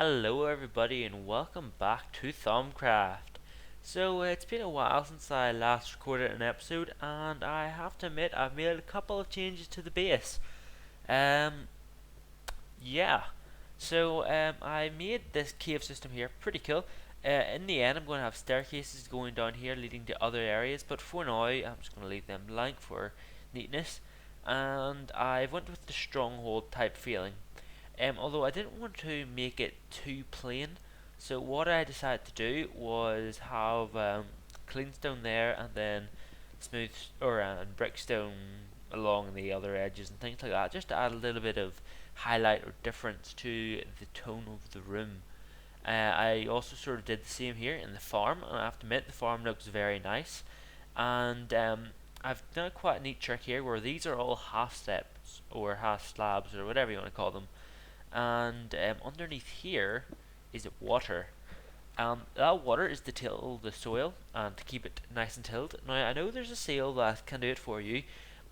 Hello everybody and welcome back to Thaumcraft. It's been a while since I last recorded an episode and I have to admit I've made a couple of changes to the base. Um yeah. I made this cave system here pretty cool. In the end I'm going to have staircases going down here leading to other areas, but for now I'm just going to leave them blank for neatness. And I've went with the stronghold type feeling. Although I didn't want to make it too plain, so what I decided to do was have clean stone there and then smooth or brickstone along the other edges and things like that, just to add a little bit of highlight or difference to the tone of the room. I also sort of did the same here in the farm, and I have to admit the farm looks very nice. And I've done quite a neat trick here where these are all half steps or half slabs or whatever you want to call them, and underneath here is water. That water is to till the soil and to keep it nice and tilled. Now I know there's a seal that can do it for you,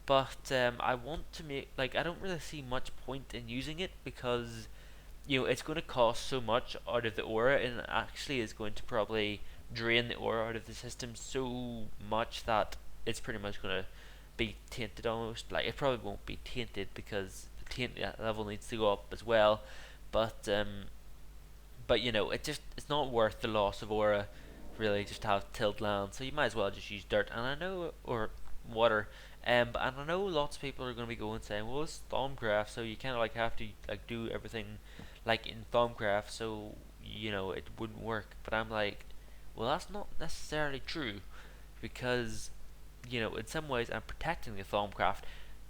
but I want to make I don't really see much point in using it because it's going to cost so much out of the ore, and it actually is going to probably drain the ore out of the system so much that it's pretty much going to be tainted almost. Like, it probably won't be tainted because the taint level needs to go up as well, but it's not worth the loss of aura really just to have tilled land, so you might as well just use dirt. And I know, or water. And I know lots of people are going to be going saying, well, it's Thaumcraft, so you kind of have to do everything like in Thaumcraft, so it wouldn't work. But I'm like, well, that's not necessarily true, because in some ways I'm protecting the Thaumcraft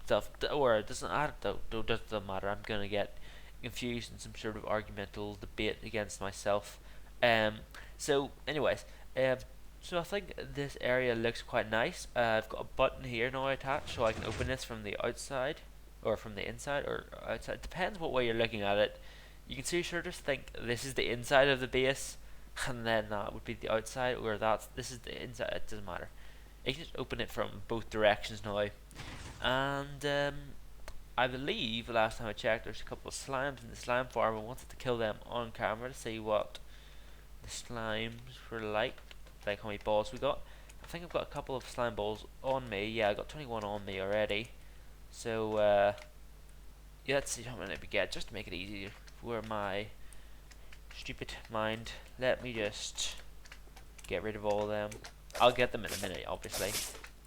stuff, or it doesn't matter. Doesn't matter. I'm gonna get confused in some sort of argumental debate against myself. Um. Anyways, so I think this area looks quite nice. I've got a button here now attached, so I can open this from the outside, or from the inside, or outside. Depends what way you're looking at it. You can sort of think this is the inside of the base, and then that would be the outside, or this is the inside. It doesn't matter. You can just open it from both directions now. And I believe last time I checked, there's a couple of slimes in the slime farm. I wanted to kill them on camera to see what the slimes were like how many balls we got. I think I've got a couple of slime balls on me. Yeah, I got 21 on me already. So yeah, let's see how many we get, just to make it easier for my stupid mind. Let me just get rid of all of them. I'll get them in a minute, obviously,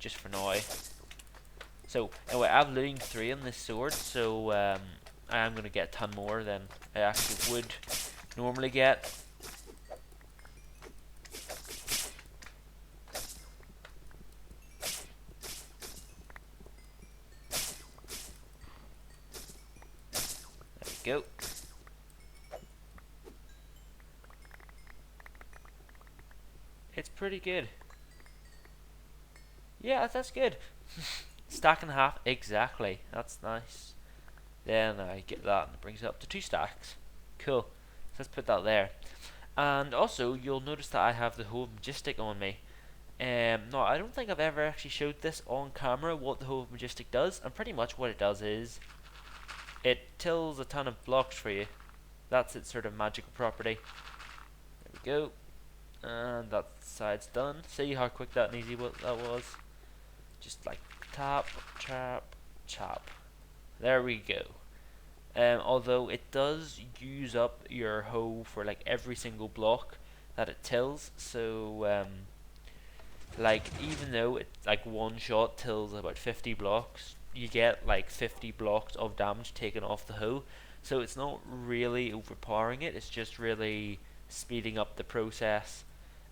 just for now. So anyway, I have looting 3 on this sword, so I am going to get a ton more than I actually would normally get. There we go. It's pretty good. Yeah, that's good. Stack and a half, exactly. That's nice. Then I get that and it brings it up to 2 stacks. Cool. So let's put that there. And also, you'll notice that I have the whole majestic on me. No, I don't think I've ever actually showed this on camera, what the whole majestic does. And pretty much what it does is, it tills a ton of blocks for you. That's its sort of magical property. There we go. And that side's done. See how quick that and easy that was? Just like tap, chop, chop. There we go. Although it does use up your hoe for every single block that it tills, so even though it one shot tills about 50 blocks, you get 50 blocks of damage taken off the hoe. So it's not really overpowering it, it's just really speeding up the process.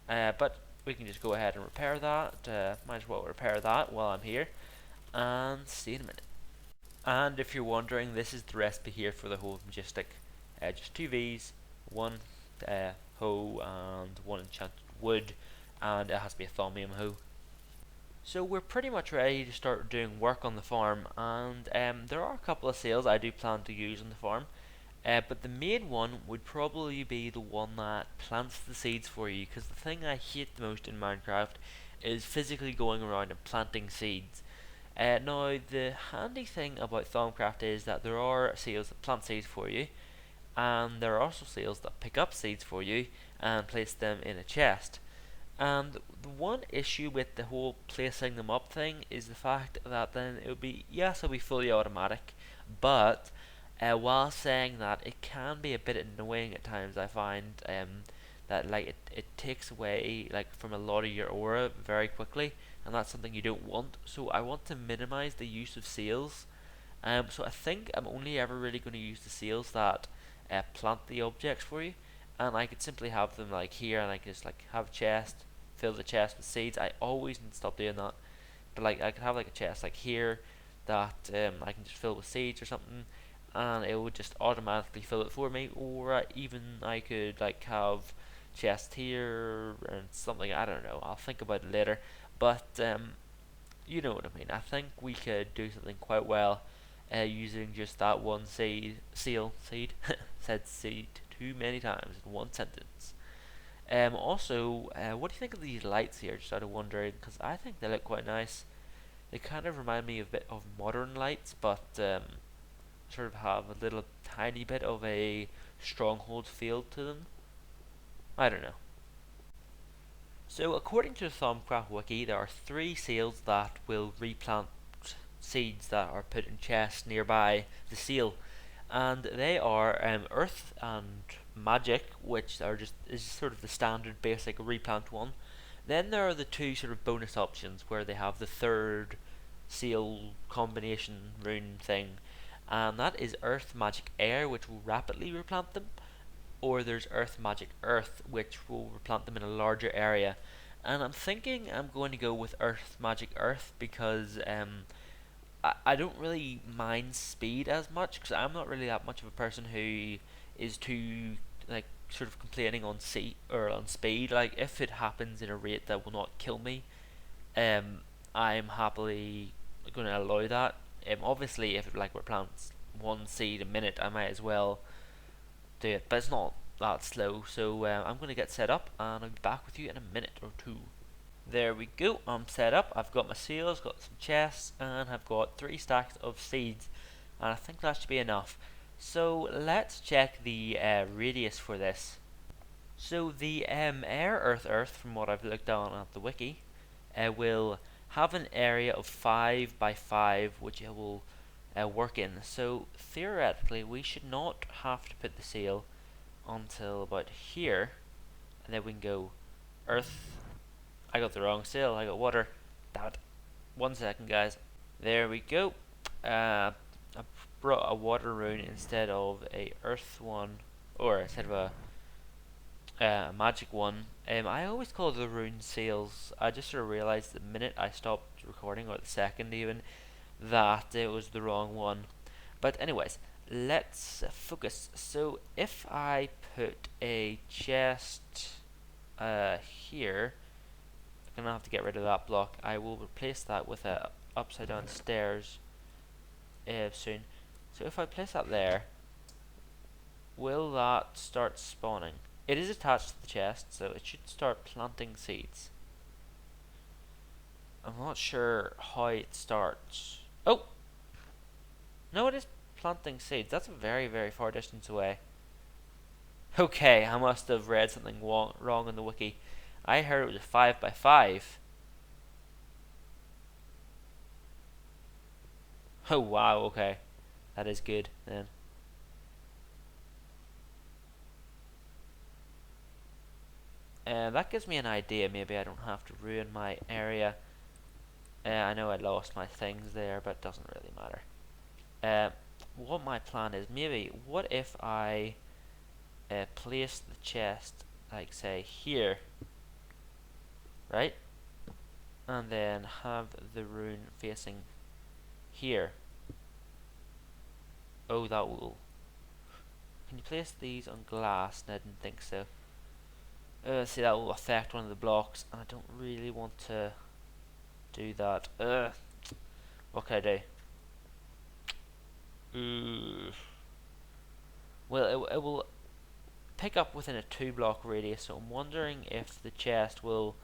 But we can just go ahead and repair that. Might as well repair that while I'm here, and see you in a minute. And if you're wondering, this is the recipe here for the whole majestic. Just 2 V's, 1 hoe, and 1 enchanted wood, and it has to be a thaumium hoe. So we're pretty much ready to start doing work on the farm, and there are a couple of sails I do plan to use on the farm. But the main one would probably be the one that plants the seeds for you, because the thing I hate the most in Minecraft is physically going around and planting seeds. Now, the handy thing about Thaumcraft is that there are seals that plant seeds for you, and there are also seals that pick up seeds for you and place them in a chest. And the one issue with the whole placing them up thing is the fact that then it would be, yes, it'll be fully automatic, but while saying that, it can be a bit annoying at times. I find that like it takes away like from a lot of your aura very quickly, and that's something you don't want. So I want to minimize the use of seals. So I think I'm only ever really going to use the seals that plant the objects for you, and I could simply have them like here, and I can just like have a chest, fill the chest with seeds. I always need to stop doing that, but like I could have like a chest like here that I can just fill with seeds or something, and it would just automatically fill it for me. Or even I could like have chest here and something. I don't know. I'll think about it later, but you know what I mean. I think we could do something quite well using just that one seed. Said seed too many times in one sentence. Also, what do you think of these lights here? Just out of wondering, because I think they look quite nice. They kind of remind me of a bit of modern lights, but sort of have a little tiny bit of a stronghold feel to them. I don't know. So, according to the Thaumcraft wiki, there are 3 seals that will replant seeds that are put in chests nearby the seal, and they are Earth and Magic, which are just is sort of the standard basic replant one. Then there are the 2 sort of bonus options where they have the 3rd seal combination rune thing, and that is Earth Magic Air, which will rapidly replant them, or there's Earth Magic Earth, which will replant them in a larger area. And I'm thinking I'm going to go with Earth Magic Earth because I don't really mind speed as much, because I'm not really that much of a person who is too like sort of complaining on speed. Like if it happens in a rate that will not kill me, I'm happily going to allow that. Obviously, if it like replants 1 seed a minute, I might as well do it, but it's not that slow. So I'm going to get set up, and I'll be back with you in a minute or two. There we go, I'm set up. I've got my seals, got some chests, and I've got 3 stacks of seeds, and I think that should be enough. So let's check the radius for this. So the air earth, from what I've looked on at the wiki, will have an area of 5 by 5, which it will work in. So theoretically, we should not have to put the seal until about here, and then we can go earth. I got the wrong seal. I got water. Damn it. 1 second, guys. There we go. I brought a water rune instead of a earth one, or instead of a magic one. I always call the rune seals. I just sort of realized the minute I stopped recording, or the second even, that it was the wrong one. But anyways, let's focus. So if I put a chest here, I'm gonna have to get rid of that block. I will replace that with a upside down stairs soon. So if I place that there, will that start spawning? It is attached to the chest, so it should start planting seeds. I'm not sure how it starts. Oh! No, it is planting seeds. That's a very, very far distance away. Okay, I must have read something wrong in the wiki. I heard it was a 5 by 5. Oh wow, okay. That is good then. That gives me an idea. Maybe I don't have to ruin my area. I know I lost my things there, but it doesn't really matter. What my plan is, maybe, what if I place the chest, like say here, right? And then have the rune facing here. Oh, that will. Can you place these on glass? No, I didn't think so. See, that will affect one of the blocks, and I don't really want to do that. What can I do? Well, it will pick up within a 2-block radius, so I'm wondering if the chest will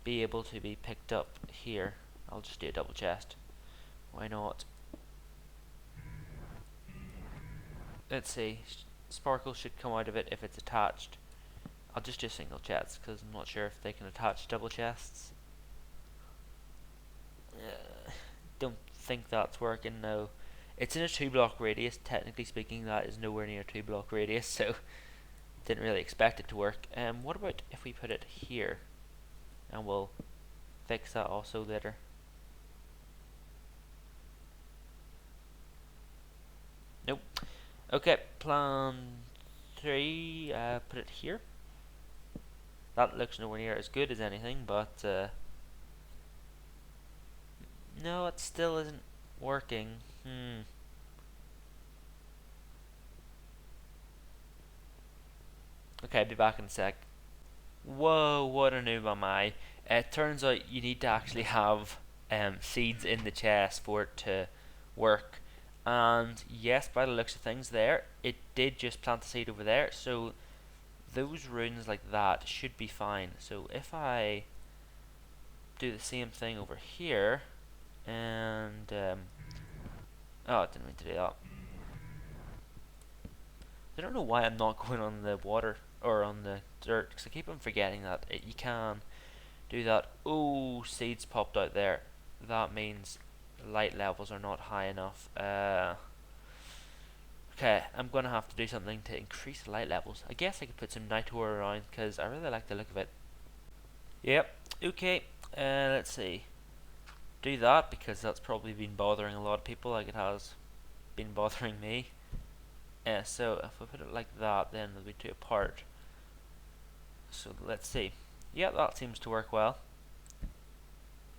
be able to be picked up here. I'll just do a double chest. Why not? Let's see. sparkles should come out of it if it's attached. I'll just do single chests because I'm not sure if they can attach double chests. Don't think that's working. No, it's in a 2 block radius. Technically speaking, that is nowhere near a 2 block radius, so didn't really expect it to work. What about if we put it here, and we'll fix that also later. Nope. Okay, plan 3. Put it here. That looks nowhere near as good as anything, but no, it still isn't working. Okay, be back in a sec. Whoa, what a noob am I. It turns out you need to actually have seeds in the chest for it to work. And yes, by the looks of things there, it did just plant the seed over there. So those runes like that should be fine. So if I do the same thing over here, and oh, I didn't mean to do that. I don't know why I'm not going on the water or on the dirt, because I keep on forgetting that you can do that. Oh, seeds popped out there. That means light levels are not high enough. Okay, I'm gonna have to do something to increase the light levels. I guess I could put some night ore around because I really like the look of it. Yep. Okay. Let's see. Do that because that's probably been bothering a lot of people, like it has been bothering me. So if I put it like that, then they'll be 2 apart. So let's see. Yeah, that seems to work well.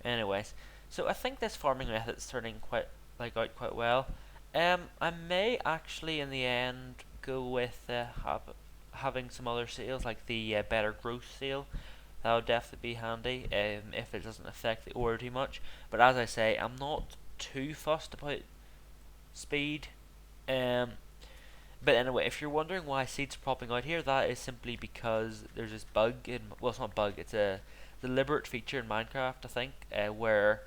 Anyways, so I think this farming method is turning out quite well. I may actually in the end go with having some other seals, like the better growth seal. That would definitely be handy if it doesn't affect the ore too much. But as I say, I'm not too fussed about speed. But anyway, if you're wondering why seeds are popping out here, that is simply because there's this bug well, it's not a bug, it's a deliberate feature in Minecraft, I think, where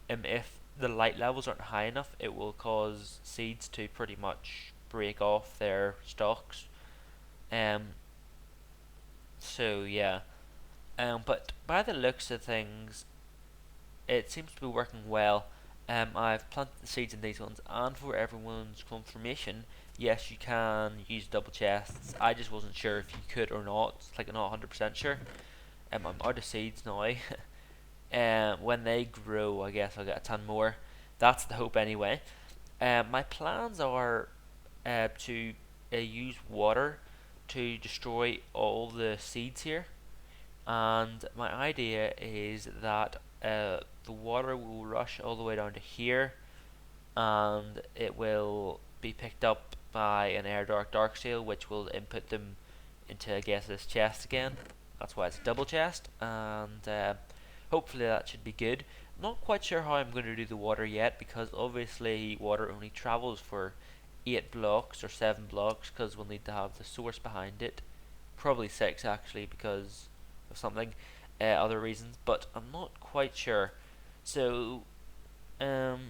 if the light levels aren't high enough, it will cause seeds to pretty much break off their stalks. So yeah. But by the looks of things, it seems to be working well. I've planted the seeds in these ones, and for everyone's confirmation, yes, you can use double chests. I just wasn't sure if you could or not. It's like I'm not 100% sure. I'm out of seeds now. When they grow, I guess I'll get a ton more. That's the hope anyway. My plans are to use water to destroy all the seeds here. And my idea is that the water will rush all the way down to here, and it will be picked up by an air dark seal, which will input them into, I guess, this chest again. That's why it's a double chest, and hopefully that should be good. Not quite sure how I'm going to do the water yet, because obviously water only travels for 8 blocks or 7 blocks, because we'll need to have the source behind it. Probably 6 actually, because of something, other reasons, but I'm not quite sure. So there's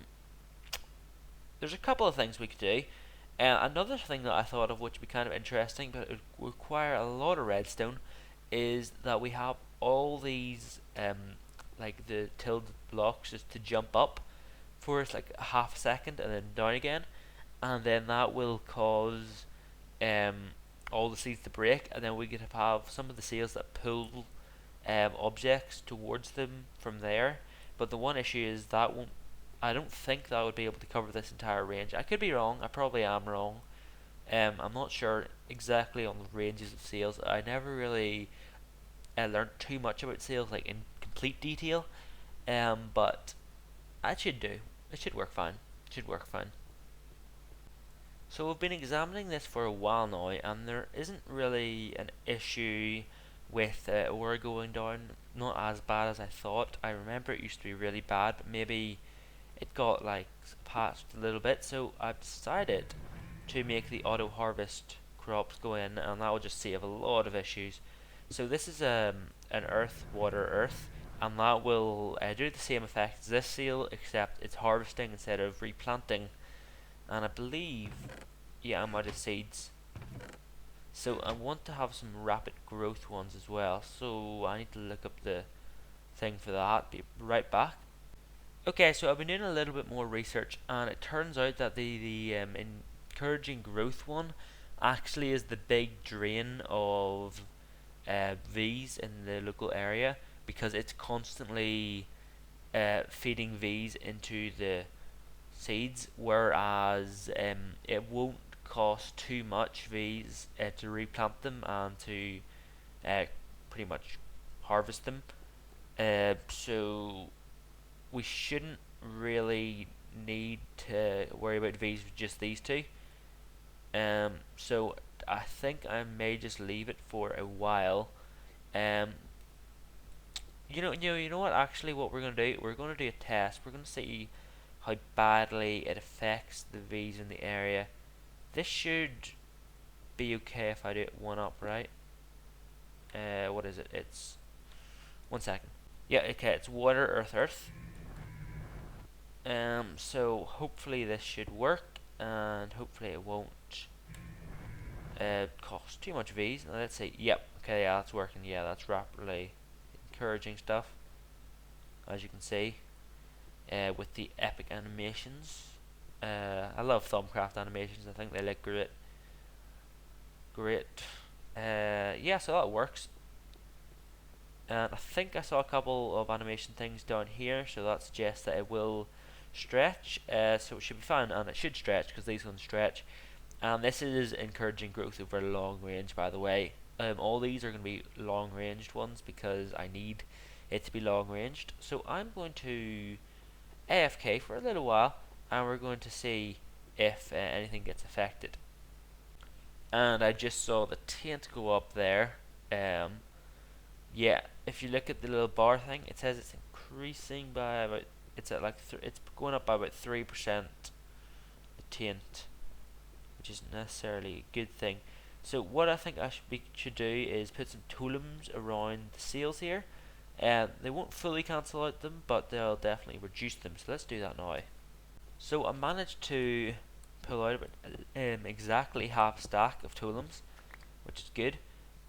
a couple of things we could do. Another thing that I thought of, which would be kind of interesting, but it would require a lot of redstone, is that we have all these like the tilde blocks just to jump up for like a half a second and then down again, and then that will cause all the seeds to break, and then we could have some of the seals that pull objects towards them from there. But the one issue is that won't. I don't think that would be able to cover this entire range. I could be wrong. I probably am wrong. I'm not sure exactly on the ranges of seals. I never really learned too much about seals, like in complete detail. But it should do. It should work fine. It should work fine. So we've been examining this for a while now, and there isn't really an issue with ore going down. Not as bad as I thought. I remember it used to be really bad, but maybe it got like patched a little bit. So I've decided to make the auto harvest crops go in, and that will just save a lot of issues. So this is an earth, water, earth, and that will do the same effect as this seal, except it's harvesting instead of replanting. And I believe, yeah, I'm out of seeds. So I want to have some rapid growth ones as well. So I need to look up the thing for that. Be right back. Okay, so I've been doing a little bit more research, and it turns out that the encouraging growth one actually is the big drain of V's in the local area, because it's constantly feeding V's into the seeds, whereas it won't cost too much V's to replant them and to uh, pretty much harvest them. So we shouldn't really need to worry about V's with just these two. So I think I may just leave it for a while. Um, you know what? Actually, what we're gonna do, we're gonna do a test. We're gonna see how badly it affects the V's in the area. This should be okay if I do it one up, right? What is it? It's 1 second. Yeah, okay. It's water, earth, earth. So hopefully this should work, and hopefully it won't cost too much V's. Now let's see. Yep. Okay, yeah, that's working. Yeah, that's rapidly encouraging stuff, as you can see, with the epic animations. I love Thaumcraft animations. I think they look great. Great. Yeah, so that works. And I think I saw a couple of animation things down here, so that suggests that it will stretch. So it should be fine, and it should stretch because these ones stretch. And this is encouraging growth over long range, by the way. All these are going to be long ranged ones because I need it to be long ranged. So I'm going to AFK for a little while, and we're going to see if anything gets affected. And I just saw the taint go up there. Yeah, if you look at the little bar thing, it says it's increasing by about, it's at like it's going up by about 3%, the taint, which isn't necessarily a good thing. So what I think I should do is put some totems around the sails here. They won't fully cancel out them, but they'll definitely reduce them. So let's do that now. So I managed to pull out about exactly half a stack of totems, which is good.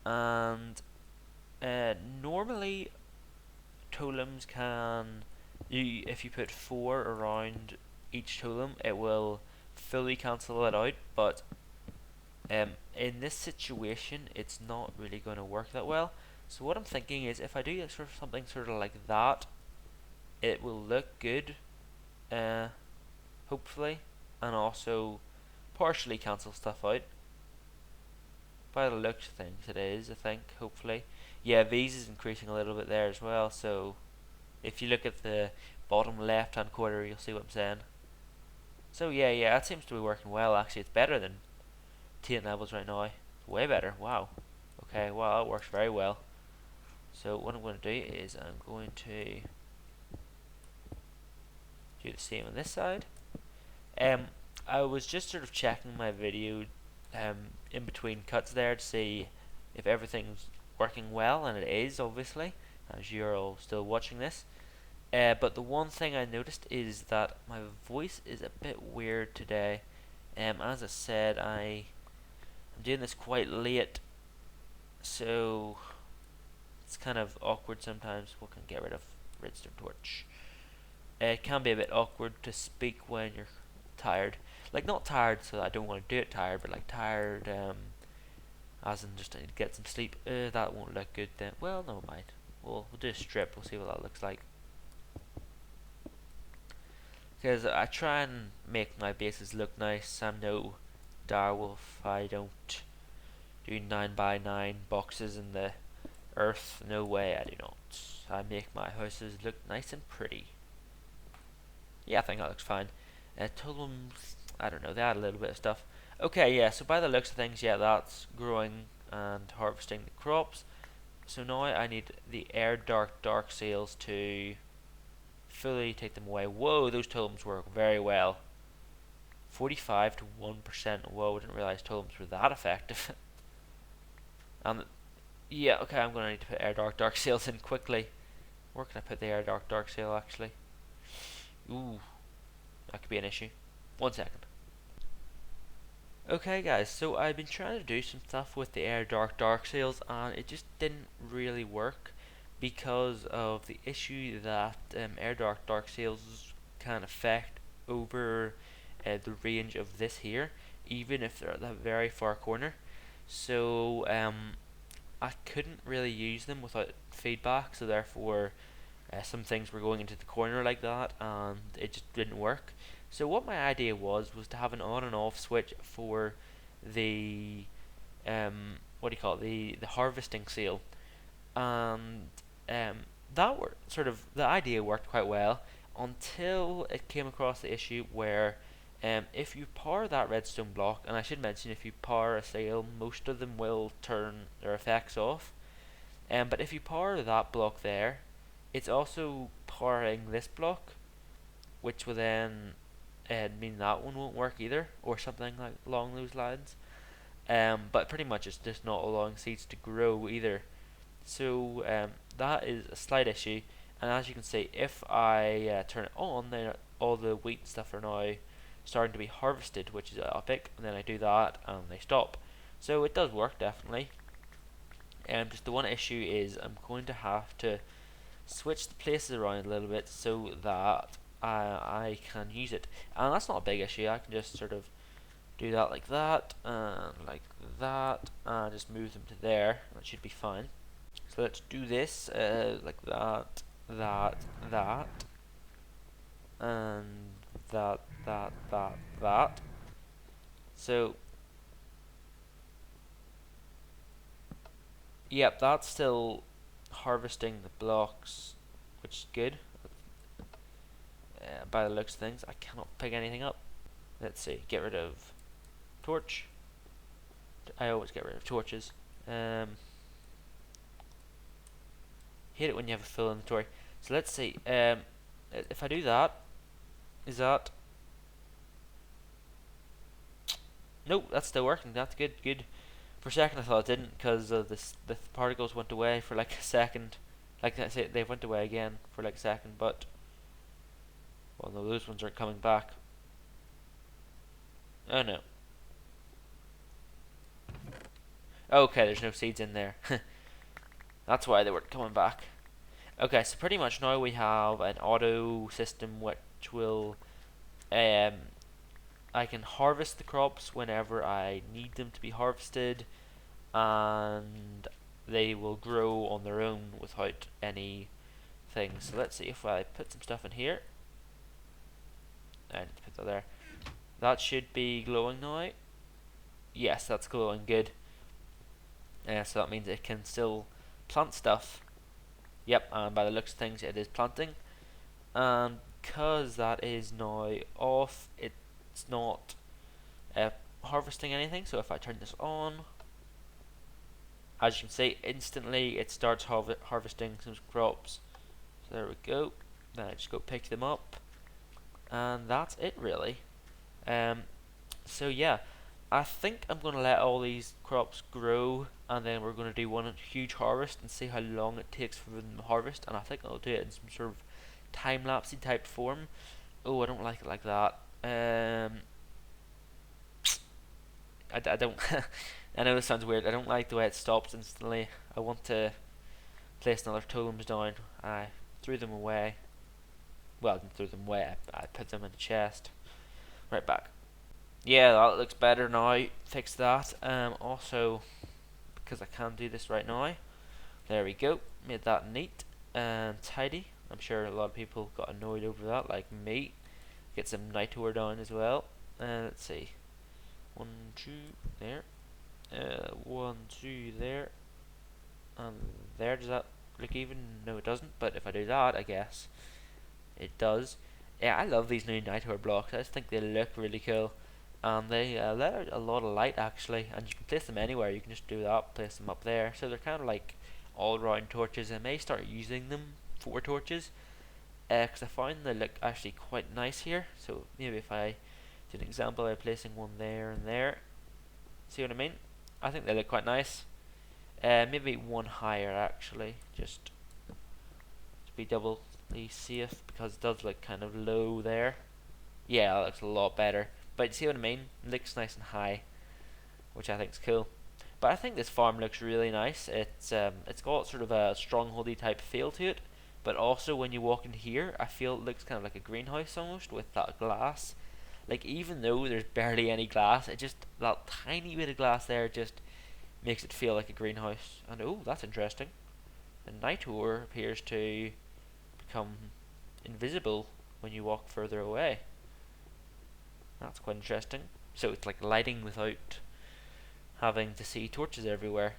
And normally totems can, if you put 4 around each totem, it will fully cancel it out, but in this situation it's not really going to work that well. So what I'm thinking is, if I do something sort of like that, it will look good, hopefully, and also partially cancel stuff out. By the looks of things it is, I think, hopefully. Yeah, V's is increasing a little bit there as well, so if you look at the bottom left hand corner, you'll see what I'm saying. So yeah, that seems to be working well. Actually, it's better than taint levels right now. It's way better. Wow. Okay, wow, that works very well. So what I'm going to do is I'm going to do the same on this side. I was just sort of checking my video in between cuts there to see if everything's working well, and it is, obviously, as you're all still watching this. But the one thing I noticed is that my voice is a bit weird today. As I said, I'm doing this quite late, so it's kind of awkward sometimes. What can I get rid of? Redstone torch. It can be a bit awkward to speak when you're tired. Like, not tired so that I don't want to do it tired, but like tired, as in just I need to get some sleep. That won't look good then. Well, never mind. We'll do a strip. We'll see what that looks like. Because I try and make my bases look nice. I'm no direwolf. I don't do 9x9 boxes in the earth. No way, I do not. I make my houses look nice and pretty. Yeah, I think that looks fine. Totems, I don't know, they add a little bit of stuff. Okay, yeah, so by the looks of things, yeah, that's growing and harvesting the crops. So now I need the air dark sails to fully take them away. Whoa, those totems work very well. 45 to 1%. Whoa, I didn't realize totems were that effective. Yeah, okay, I'm going to need to put air dark sails in quickly. Where can I put the air dark sail, actually? Ooh, that could be an issue. 1 second. Okay guys, so I've been trying to do some stuff with the Air Dark seals and it just didn't really work because of the issue that Air Dark seals can affect over the range of this here, even if they're at the very far corner. So I couldn't really use them without feedback, so therefore some things were going into the corner like that, and it just didn't work. So what my idea was to have an on and off switch for the what do you call it, the harvesting seal, and um, that were sort of the idea worked quite well until it came across the issue where if you power that redstone block, and I should mention if you power a sail, most of them will turn their effects off. But if you power that block there, it's also powering this block, which will then mean that one won't work either, or something like along those lines. But pretty much it's just not allowing seeds to grow either. So that is a slight issue. And as you can see, if I turn it on, then all the wheat and stuff are now starting to be harvested, which is epic. And then I do that, and they stop. So it does work definitely. Just the one issue is I'm going to have to switch the places around a little bit so that I can use it. And that's not a big issue. I can just sort of do that like that, and just move them to there. That should be fine. So let's do this like that, that, and that. So, yep, that's still harvesting the blocks, which is good. By the looks of things, I cannot pick anything up. Let's see, get rid of torch. I always get rid of torches. Hate it when you have a full inventory. So let's see. If I do that, is that? Nope, that's still working. That's good. Good. For a second, I thought it didn't because the particles went away for like a second. Like I say, they went away again for like a second, but well, no, those ones aren't coming back. Oh no. Okay, there's no seeds in there. That's why they weren't coming back. Okay, so pretty much now we have an auto system which will I can harvest the crops whenever I need them to be harvested, and they will grow on their own without any things. So let's see if I put some stuff in here. I need to put that there. That should be glowing now. Yes, that's glowing. Good. So that means it can still plant stuff. Yep, and by the looks of things, it is planting. And because that is now off, it's not harvesting anything. So if I turn this on, as you can see, instantly it starts harvesting some crops. So there we go. Then I just go pick them up, and that's it really. So yeah, I think I'm going to let all these crops grow, and then we're going to do one huge harvest and see how long it takes for them to harvest. And I think I'll do it in some sort of time-lapsey type form. Oh, I don't like it like that. I don't. I know this sounds weird. I don't like the way it stops instantly. I want to place another totems down. I threw them away. Well, I didn't throw them away. I put them in a chest. Right back. Yeah, that looks better now. Fix that. Also, because I can do this right now. There we go. Made that neat and tidy. I'm sure a lot of people got annoyed over that, like me. Get some night ore down as well. Let's see. 1, 2, there. 1, 2, there. And there. Does that look even? No, it doesn't. But if I do that, I guess it does. Yeah, I love these new night ore blocks. I just think they look really cool. And they let out a lot of light actually, and you can place them anywhere. You can just do that, place them up there. So they're kind of like all-round torches. I may start using them for torches, because I find they look actually quite nice here. So maybe if I did an example by placing one there and there, see what I mean? I think they look quite nice. Maybe one higher actually, just to be doubly safe, because it does look kind of low there. Yeah, that looks a lot better. But see what I mean? It looks nice and high. which I think is cool. But I think this farm looks really nice. It's got sort of a strongholdy type feel to it, but also when you walk in here, I feel it looks kind of like a greenhouse almost with that glass. Like even though there's barely any glass, it just that tiny bit of glass there just makes it feel like a greenhouse. And oh, that's interesting. The night ore appears to become invisible when you walk further away. That's quite interesting. So it's like lighting without having to see torches everywhere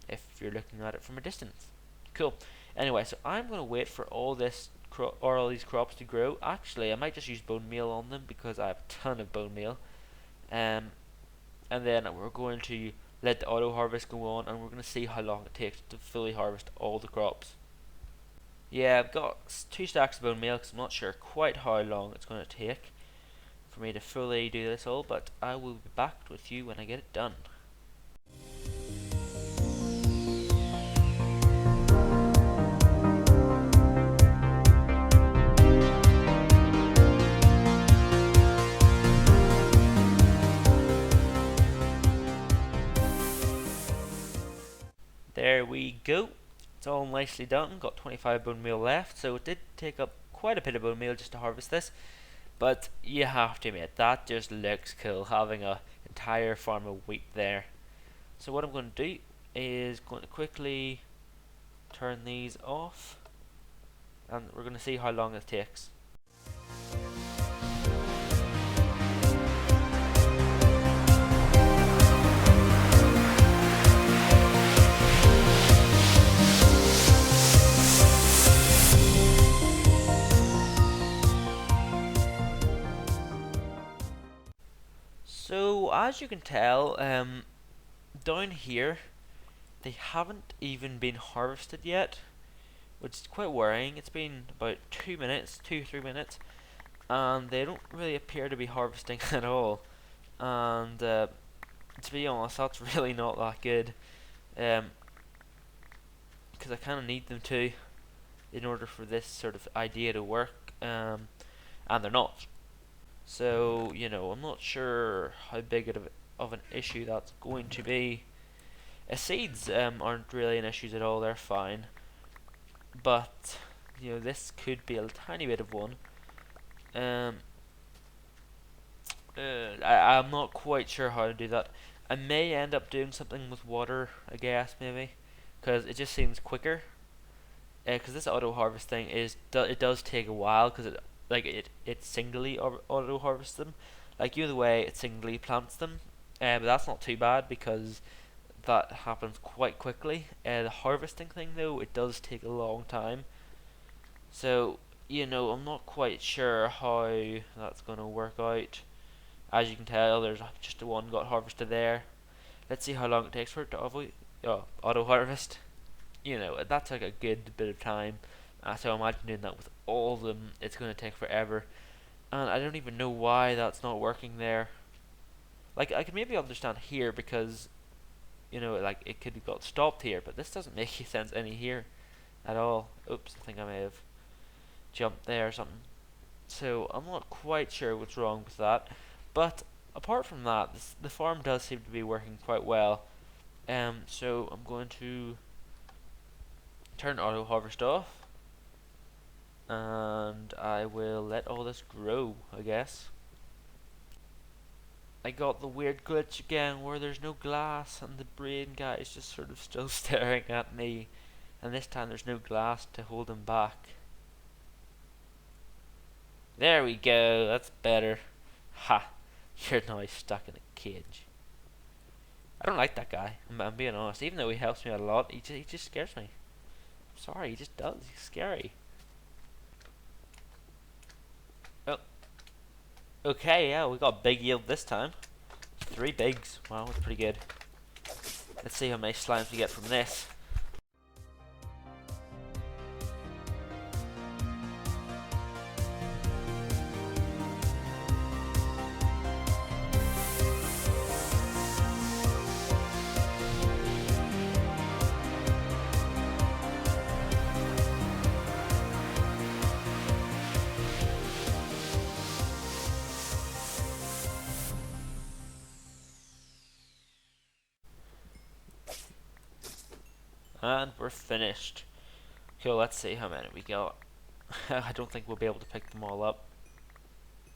if you're looking at it from a distance. Cool. Anyway, so I'm going to wait for all this or all these crops to grow. Actually, I might just use bone meal on them because I have a ton of bone meal. And then we're going to let the auto harvest go on, and we're going to see how long it takes to fully harvest all the crops. Yeah, I've got 2 stacks of bone meal because I'm not sure quite how long it's going to take for me to fully do this all, but I will be back with you when I get it done. There we go. It's all nicely done. Got 25 bone meal left, so it did take up quite a bit of bone meal just to harvest this. But you have to admit, that just looks cool, having an entire farm of wheat there. So what I'm going to do is going to quickly turn these off, and we're going to see how long it takes. So as you can tell, down here they haven't even been harvested yet, which is quite worrying. It's been about 2 minutes, 2-3 minutes, and they don't really appear to be harvesting at all. And to be honest, that's really not that good, because I kind of need them to in order for this sort of idea to work, and they're not. So, you know, I'm not sure how big of an issue that's going to be. Seeds aren't really an issue at all, they're fine. But, you know, this could be a tiny bit of one. I'm not quite sure how to do that. I may end up doing something with water, I guess, maybe. Because it just seems quicker. Because this auto harvest thing it does take a while, because it singly auto harvests them, like the way it singly plants them. But that's not too bad because that happens quite quickly. The harvesting thing though, it does take a long time. So you know, I'm not quite sure how that's gonna work out. As you can tell, there's just the one got harvested there. Let's see how long it takes for it to auto harvest. You know, that took a good bit of time. So imagine doing that with all of them, it's going to take forever. And I don't even know why that's not working there. Like, I could maybe understand here because, you know, like, it could have got stopped here, but this doesn't make any sense any here at all. Oops, I think I may have jumped there or something. So, I'm not quite sure what's wrong with that. But, apart from that, the farm does seem to be working quite well. So, I'm going to turn auto harvest off, and I will let all this grow, I guess. I got the weird glitch again where there's no glass and the brain guy is just sort of still staring at me, and this time there's no glass to hold him back. There we go, that's better. Ha, you're now stuck in a cage. I don't like that guy, I'm being honest. Even though he helps me out a lot, he just scares me. Sorry, he just does. He's scary. Oh. Okay, yeah, we got big yield this time. 3 bigs. Wow, that's pretty good. Let's see how many slimes we get from this. And we're finished. Cool, let's see how many we got. I don't think we'll be able to pick them all up.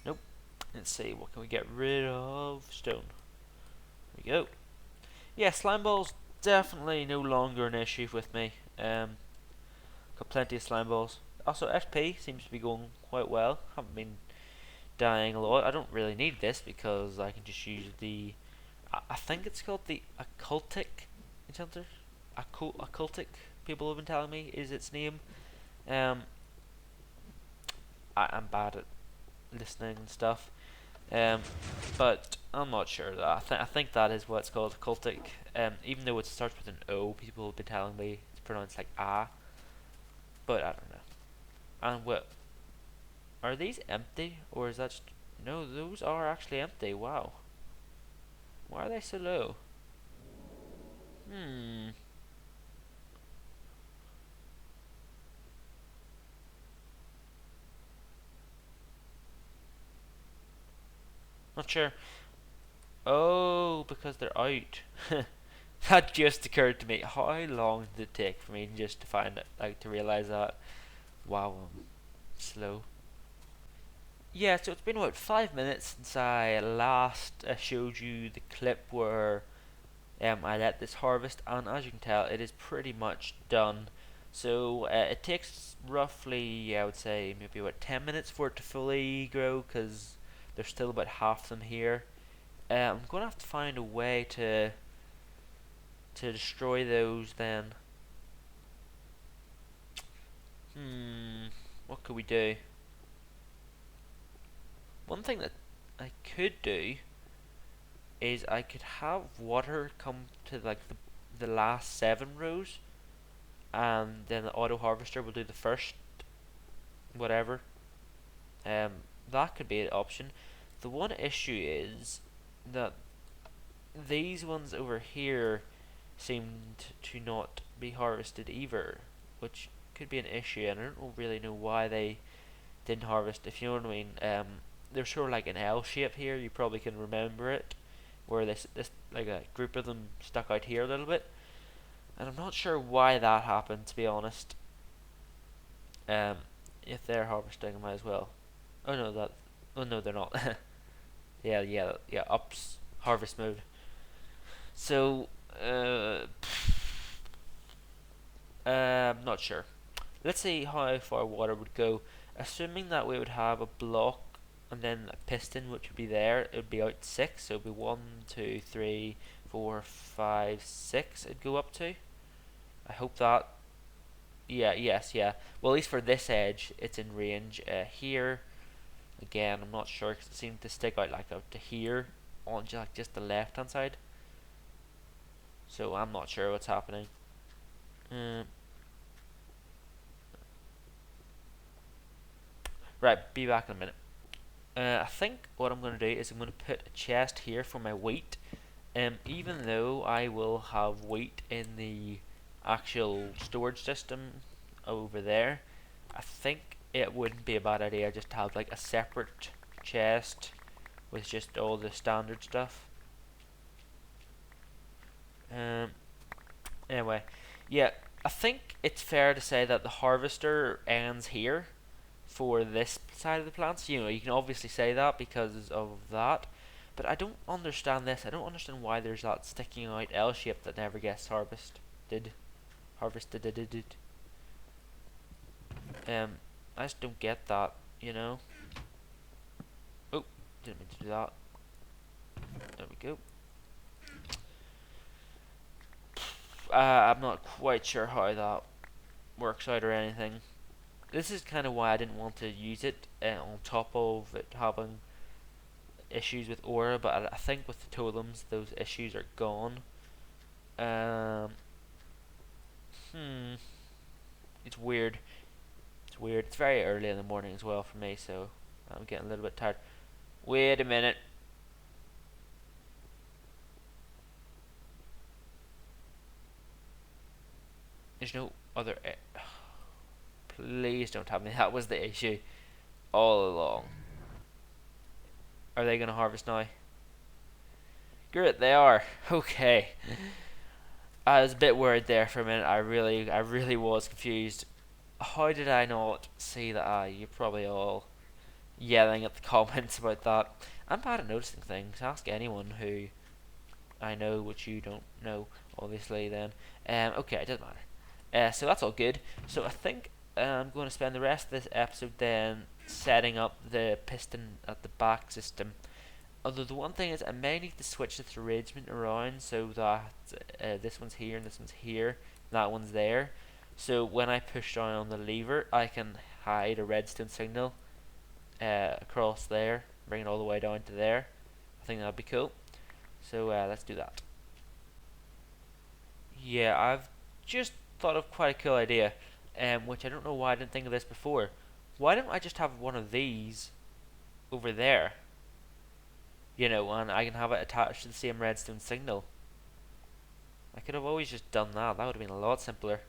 Nope. Let's see, what can we get rid of? Stone. There we go. Yeah, slime balls definitely no longer an issue with me. Got plenty of slime balls. Also, FP seems to be going quite well. Haven't been dying a lot. I don't really need this because I can just use the. I think it's called the occultic enchanter. Occultic. People have been telling me is its name. Um, I'm bad at listening and stuff. But I'm not sure that. I think that is what it's called, occultic. Even though it starts with an O, people have been telling me it's pronounced like ah, but I don't know. And what are these empty or is that just, no? Those are actually empty. Wow. Why are they so low? Hmm. Not sure. Oh, because they're out. That just occurred to me. How long did it take for me just to find it, like to realize that? Wow, I'm slow. Yeah, so it's been about 5 minutes since I last showed you the clip where I let this harvest, and as you can tell, it is pretty much done. So it takes roughly, I would say, maybe about 10 minutes for it to fully grow, because there's still about half them here. I'm going to have to find a way to destroy those then. What could we do? One thing that I could do is I could have water come to like the last 7 rows, and then the auto harvester will do the first whatever. Um, that could be an option. The one issue is that these ones over here seemed to not be harvested either, which could be an issue, and I don't really know why they didn't harvest. If you know what I mean. They're sort of like an L shape here. You probably can remember it, where this like a group of them stuck out here a little bit, and I'm not sure why that happened, to be honest. Um, if they're harvesting, I might as well. Oh no, that. Oh no, they're not. Yeah. Ups harvest mode. So, I'm not sure. Let's see how far water would go. Assuming that we would have a block and then a piston, which would be there, it would be out 6. So it would be 1, 2, 3, 4, 5, 6. It'd go up to. I hope that. Yeah, yes, yeah. Well, at least for this edge, it's in range. Here, again, I'm not sure because it seemed to stick out like out to here on just the left hand side. So I'm not sure what's happening. Right, be back in a minute. I think what I'm going to do is I'm going to put a chest here for my wheat. Even though I will have wheat in the actual storage system over there, I think it wouldn't be a bad idea just to have like a separate chest with just all the standard stuff. Anyway, yeah, I think it's fair to say that the harvester ends here for this side of the plants. You know, you can obviously say that because of that, but I don't understand this. I don't understand why there's that sticking out L shape that never gets harvested. I just don't get that, you know. Oh, didn't mean to do that. There we go. I'm not quite sure how that works out or anything. This is kind of why I didn't want to use it on top of it having issues with aura, but I think with the totems those issues are gone. Um, it's weird. It's weird. It's very early in the morning as well for me, so I'm getting a little bit tired. Wait a minute. There's no other. Please don't tell me that was the issue all along. Are they going to harvest now? Great, they are. Okay. I was a bit worried there for a minute. I really was confused. How did I not see that? You're probably all yelling at the comments about that. I'm bad at noticing things. Ask anyone who I know, which you don't know, obviously. Then, okay, it doesn't matter. So that's all good. So I think I'm going to spend the rest of this episode then setting up the piston at the back system. Although the one thing is, I may need to switch this arrangement around so that this one's here and this one's here, and that one's there. So when I push down on the lever, I can hide a redstone signal across there, bring it all the way down to there. I think that'd be cool. So let's do that. Yeah, I've just thought of quite a cool idea, which I don't know why I didn't think of this before. Why don't I just have one of these over there? You know, and I can have it attached to the same redstone signal. I could have always just done that. That would have been a lot simpler.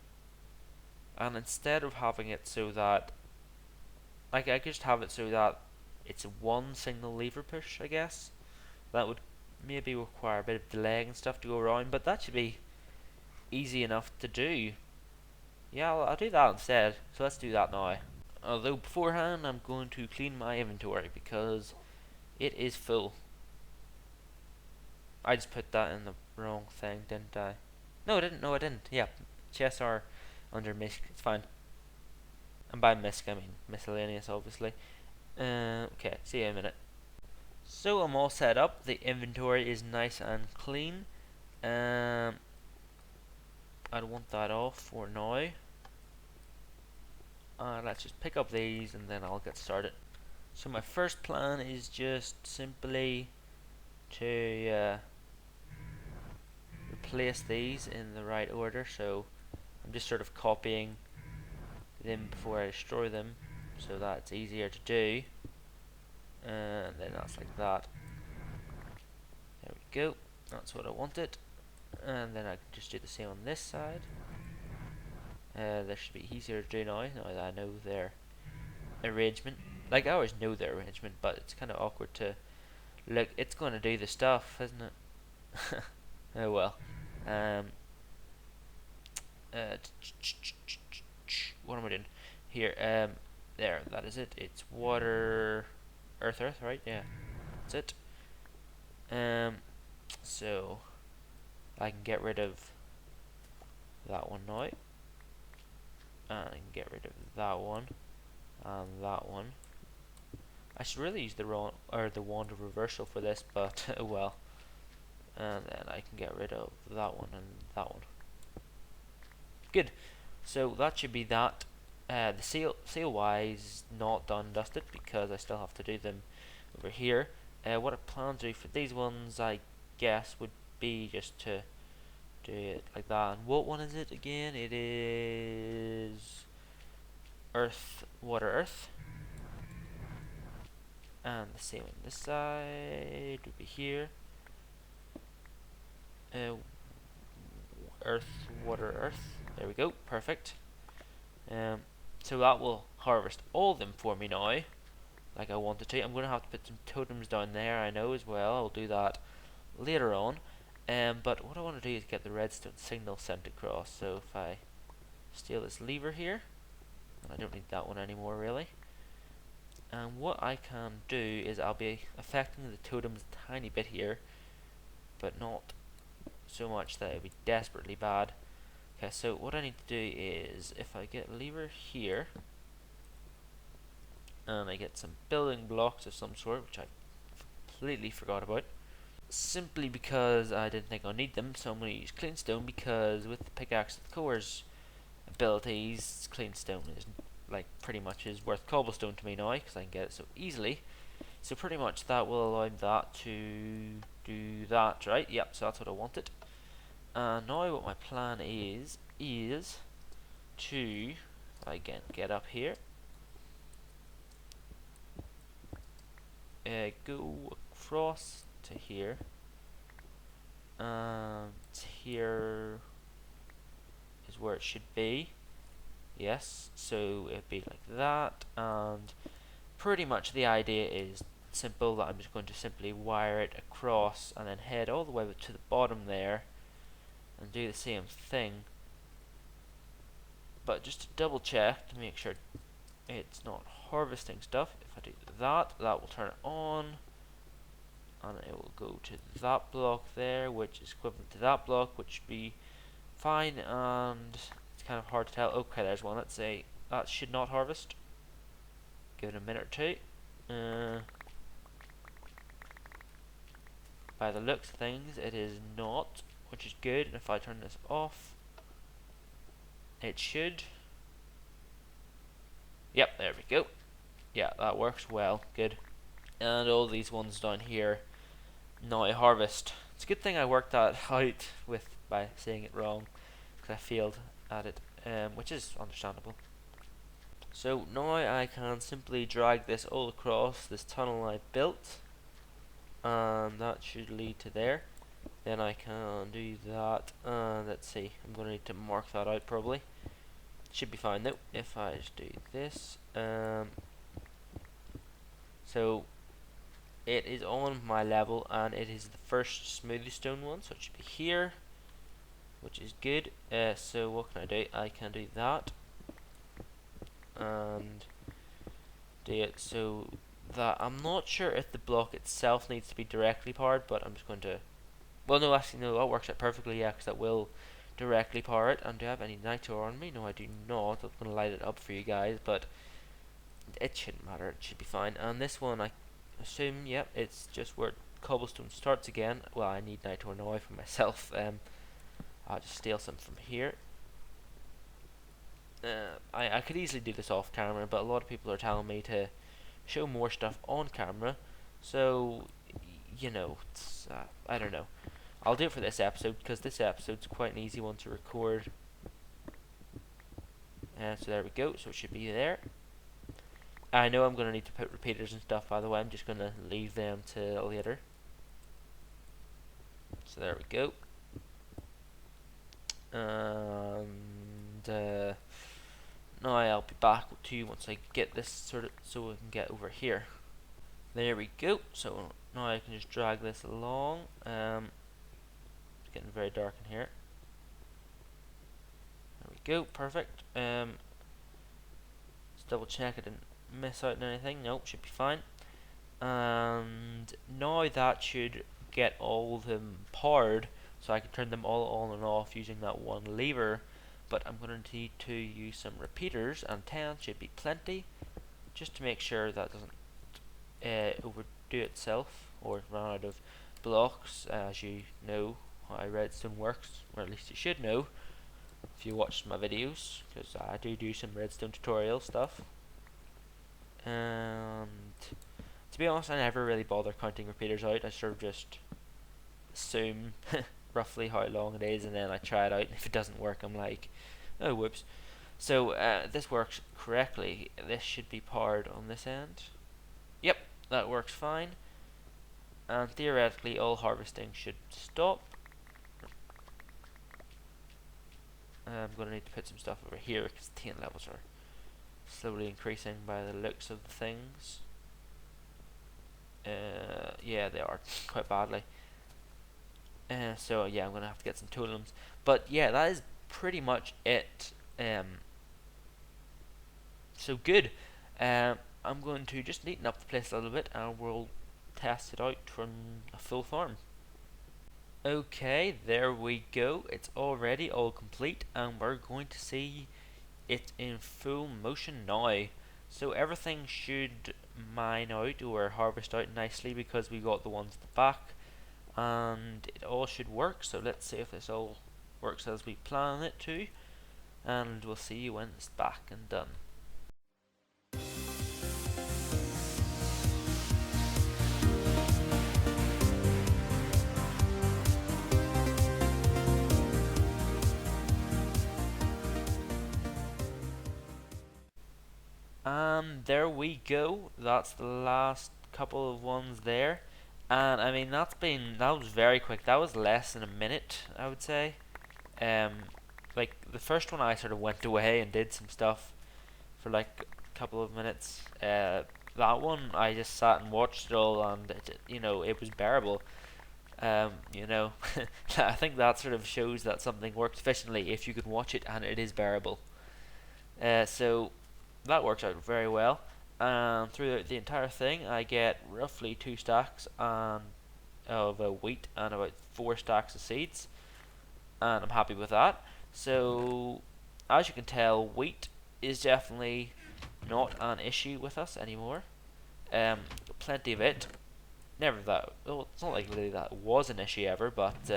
And instead of having it so that, like, I could just have it so that it's a one signal lever push, I guess. That would maybe require a bit of delay and stuff to go around, but that should be easy enough to do. Yeah, I'll do that instead. So let's do that now. Although beforehand, I'm going to clean my inventory because it is full. I just put that in the wrong thing, didn't I? No, I didn't. No, I didn't. Yeah, chests are under misc. It's fine. And by misc, I mean miscellaneous, obviously. Okay, see you in a minute. So I'm all set up. The inventory is nice and clean. I'd want that off for now. Let's just pick up these and then I'll get started. So my first plan is just simply to replace these in the right order. So I'm just sort of copying them before I destroy them so that it's easier to do. And then that's like that. There we go. That's what I wanted. And then I can just do the same on this side. This should be easier to do now that I know their arrangement. Like, I always know their arrangement, but it's kind of awkward to look. It's going to do the stuff, isn't it? Oh well. What am I doing here? There, that is it. It's water, earth, right? Yeah, that's it. So I can get rid of that one now, and I can get rid of that one and that one. I should really use the wand of reversal for this, but oh well. And then I can get rid of that one and that one. Good. So that should be that. The seal wise not done and dusted because I still have to do them over here. What I plan to do for these ones, I guess, would be just to do it like that. And what one is it again? It is earth, water, earth. And the same on this side would be here. Earth, water, earth. There we go. Perfect. So that will harvest all of them for me now, like I wanted to. I'm going to have to put some totems down there, I know, as well. I'll do that later on. But what I want to do is get the redstone signal sent across. So if I steal this lever here, and I don't need that one anymore, really. And what I can do is I'll be affecting the totems a tiny bit here, but not so much that it would be desperately bad. Okay, so what I need to do is, if I get a lever here, and I get some building blocks of some sort, which I completely forgot about, simply because I didn't think I'd need them, so I'm going to use cleanstone, because with the pickaxe of the core's abilities, cleanstone is like pretty much is worth cobblestone to me now, because I can get it so easily. So pretty much that will allow that to do that, right? Yep, so that's what I wanted. Now what my plan is to, again, get up here, go across to here, and here is where it should be. Yes, so it'd be like that, and pretty much the idea is simple, that I'm just going to simply wire it across and then head all the way to the bottom there, and do the same thing, but just to double check to make sure it's not harvesting stuff. If I do that, that will turn it on, and it will go to that block there, which is equivalent to that block, which should be fine. And it's kind of hard to tell. Okay, there's one. Let's say that should not harvest. Give it a minute or two. By the looks of things, it is not, which is good. And if I turn this off, it should. Yep, there we go. Yeah, that works well. Good. And all these ones down here now harvest. It's a good thing I worked that out with by saying it wrong, because I failed at it, which is understandable. So now I can simply drag this all across this tunnel I built, and that should lead to there. Then I can do that, and let's see, I'm going to need to mark that out probably. Should be fine though, if I just do this. So it is on my level, and it is the first smooth stone one, so it should be here, which is good. So what can I do? I can do that, and do it so that I'm not sure if the block itself needs to be directly powered, but I'm just going to, well no, actually no, that works out perfectly, yeah, because that will directly power it. And do I have any nitro on me? No, I do not. I'm going to light it up for you guys, but it shouldn't matter, it should be fine. And this one, I assume, yep, it's just where cobblestone starts again. Well, I need nitro now for myself. I'll just steal some from here. I could easily do this off camera, but a lot of people are telling me to show more stuff on camera, so you know, it's, I don't know. I'll do it for this episode, because this episode's quite an easy one to record. So there we go, so it should be there. I know I'm going to need to put repeaters and stuff, by the way. I'm just going to leave them till later. So there we go. And now I'll be back to you once I get this sorted, so we can get over here. There we go. So now I can just drag this along. It's getting very dark in here. There we go. Perfect. Let's double check I didn't miss out on anything. Nope, should be fine. And now that should get all of them powered, so I can turn them all on and off using that one lever. But I'm going to need to use some repeaters, and 10 should be plenty, just to make sure that doesn't overdo itself or run out of blocks. As you know how redstone works, or at least you should know if you watched my videos, because I do some redstone tutorial stuff. And to be honest, I never really bother counting repeaters out. I sort of just assume roughly how long it is, and then I try it out, and if it doesn't work, I'm like, oh whoops. So this works correctly. This should be powered on this end. Yep, that works fine. And theoretically all harvesting should stop. I'm going to need to put some stuff over here, because the taint levels are slowly increasing by the looks of the things. Yeah, they are quite badly. So yeah, I'm gonna have to get some totems. But yeah, that is pretty much it. So good. I'm going to just neaten up the place a little bit, and we'll test it out from a full farm. Okay, there we go. It's already all complete, and we're going to see it in full motion now. So everything should mine out or harvest out nicely, because we got the ones at the back, and it all should work. So let's see if this all works as we plan it to, and we'll see you when it's back and done. And there we go. That's the last couple of ones there. And I mean, that was very quick. That was less than a minute, I would say. Like the first one, I sort of went away and did some stuff for like a couple of minutes. That one, I just sat and watched it all, and it was bearable. You know, I think that sort of shows that something works efficiently if you can watch it and it is bearable. So that works out very well. And through the entire thing, I get roughly 2 stacks of wheat and about 4 stacks of seeds, and I'm happy with that. So, as you can tell, wheat is definitely not an issue with us anymore. Um, Plenty of it. Never that. Well, it's not like really that was an issue ever, but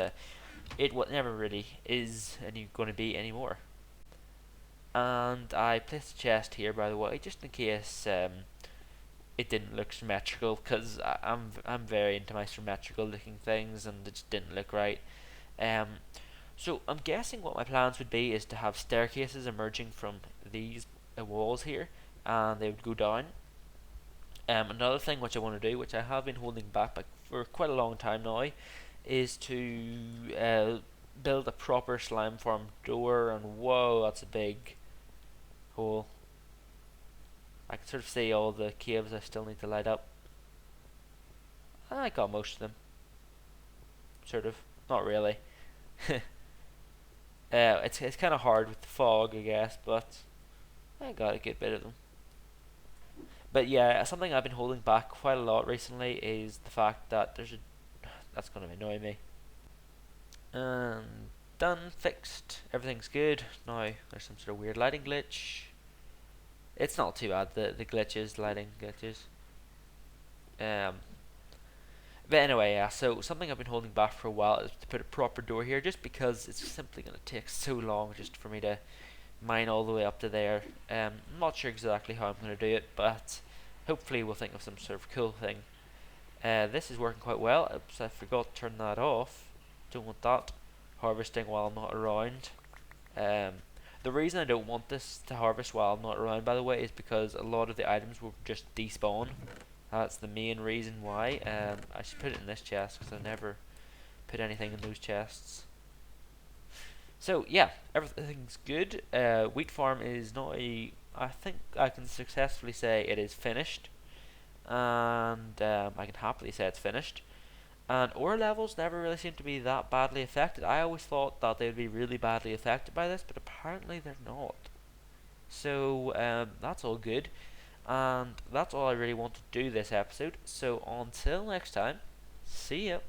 it never really is any going to be anymore. And I placed a chest here, by the way, just in case it didn't look symmetrical, because I'm very into my symmetrical looking things, and it just didn't look right. Um, so I'm guessing what my plans would be is to have staircases emerging from these walls here, and they would go down. Another thing which I want to do, which I have been holding back for quite a long time now, is to build a proper slime farm door. And whoa, that's a big hole. I can sort of see all the caves I still need to light up. I got most of them, sort of. Not really. It's kind of hard with the fog, I guess, but I got a good bit of them. But yeah, something I've been holding back quite a lot recently is the fact that that's going to annoy me. And done, fixed, everything's good. Now there's some sort of weird lighting glitch. It's not too bad, the glitches, lighting glitches. Um, but anyway, yeah, so something I've been holding back for a while is to put a proper door here, just because it's simply going to take so long just for me to mine all the way up to there. I'm not sure exactly how I'm going to do it, but hopefully we'll think of some sort of cool thing. This is working quite well. Oops, I forgot to turn that off. Don't want that harvesting while I'm not around. Um, the reason I don't want this to harvest while I'm not around, by the way, is because a lot of the items will just despawn. That's the main reason why. I should put it in this chest because I never put anything in those chests. So yeah, everything's good. Wheat farm is not a. I think I can successfully say it is finished, and I can happily say it's finished. And ore levels never really seem to be that badly affected. I always thought that they would be really badly affected by this, but apparently they're not. So that's all good, and that's all I really want to do this episode. So until next time, see ya.